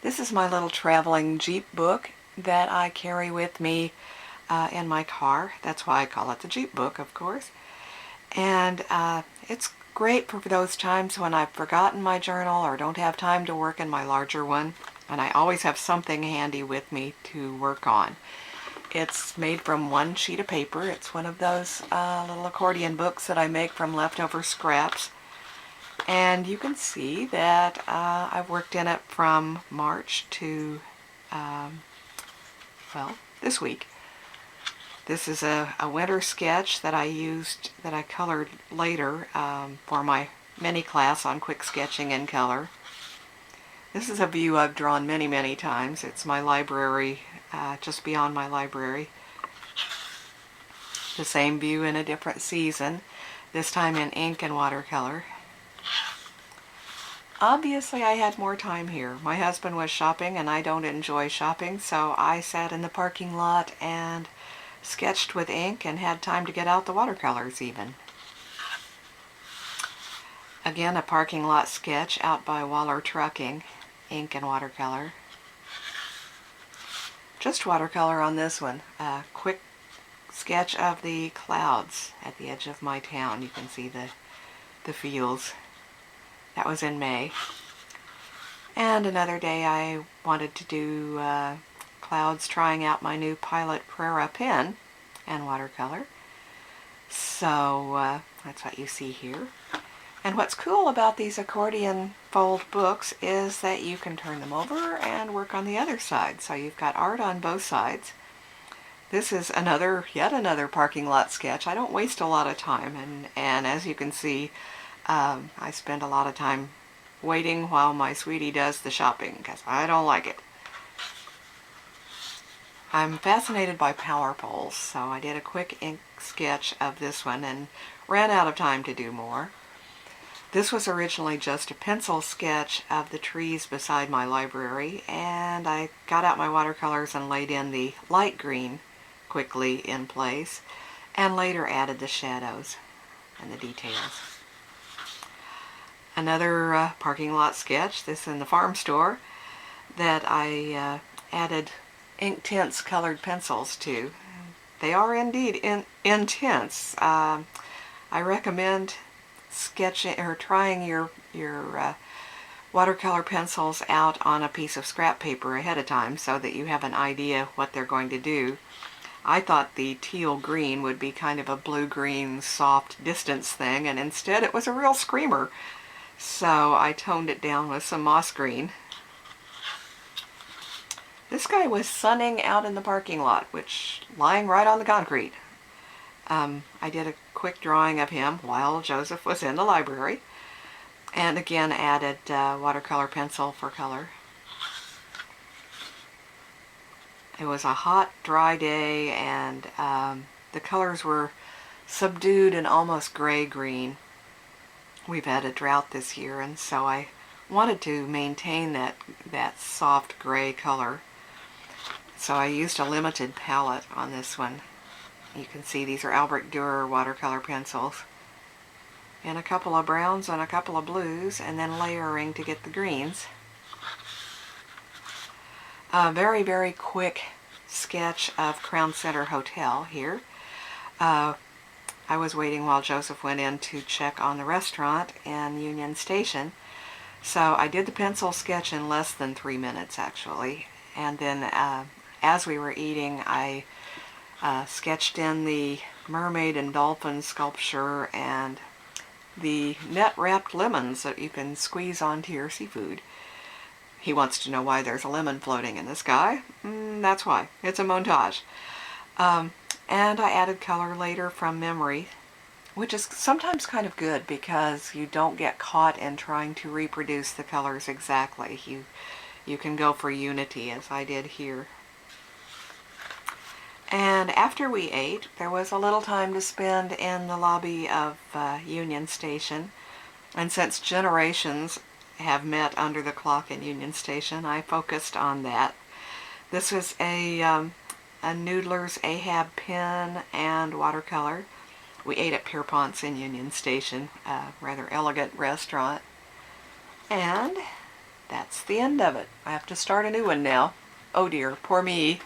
This is my little traveling Jeep book that I carry with me in my car. That's why I call it the Jeep book, of course. And it's great for those times when I've forgotten my journal or don't have time to work in my larger one. And I always have something handy with me to work on. It's made from one sheet of paper. It's one of those little accordion books that I make from leftover scraps. And you can see that I've worked in it from March to, well, this week. This is a winter sketch that I used, that I colored later for my mini class on quick sketching in color. This is a view I've drawn many, many times. It's my library, just beyond my library. The same view in a different season, this time in ink and watercolor. Obviously I had more time here. My husband was shopping and I don't enjoy shopping, so I sat in the parking lot and sketched with ink and had time to get out the watercolors even. Again, a parking lot sketch out by Waller Trucking, ink and watercolor. Just watercolor on this one. A quick sketch of the clouds at the edge of my town. You can see the fields. That was in May. And another day I wanted to do clouds, trying out my new Pilot Prera pen and watercolor. So that's what you see here. And what's cool about these accordion fold books is that you can turn them over and work on the other side. So you've got art on both sides. This is yet another parking lot sketch. I don't waste a lot of time, and as you can see, I spend a lot of time waiting while my sweetie does the shopping because I don't like it. I'm fascinated by power poles, so I did a quick ink sketch of this one and ran out of time to do more. This was originally just a pencil sketch of the trees beside my library, and I got out my watercolors and laid in the light green quickly in place, and later added the shadows and the details. Another parking lot sketch, this in the farm store, that I added Inktense colored pencils to. They are indeed intense. I recommend sketching or trying your watercolor pencils out on a piece of scrap paper ahead of time so that you have an idea what they're going to do. I thought the teal green would be kind of a blue-green soft distance thing, and instead it was a real screamer. So I toned it down with some moss green. This guy was sunning out in the parking lot, lying right on the concrete. I did a quick drawing of him while Joseph was in the library, and again added watercolor pencil for color. It was a hot, dry day, and the colors were subdued and almost gray-green. We've had a drought this year, and so I wanted to maintain that soft gray color. So I used a limited palette on this one. You can see these are Albrecht Dürer watercolor pencils. And a couple of browns and a couple of blues, and then layering to get the greens. A very, very quick sketch of Crown Center Hotel here. I was waiting while Joseph went in to check on the restaurant in Union Station. So I did the pencil sketch in less than 3 minutes actually. And then as we were eating, I sketched in the mermaid and dolphin sculpture and the net-wrapped lemons that you can squeeze onto your seafood. He wants to know why there's a lemon floating in the sky. That's why. It's a montage. And I added color later from memory, which is sometimes kind of good because you don't get caught in trying to reproduce the colors exactly. You can go for unity, as I did here. And after we ate, there was a little time to spend in the lobby of Union Station. And since generations have met under the clock in Union Station, I focused on that. This was a Noodler's Ahab pen and watercolor. We ate at Pierpont's in Union Station, a rather elegant restaurant. And that's the end of it. I have to start a new one now. Oh dear, poor me.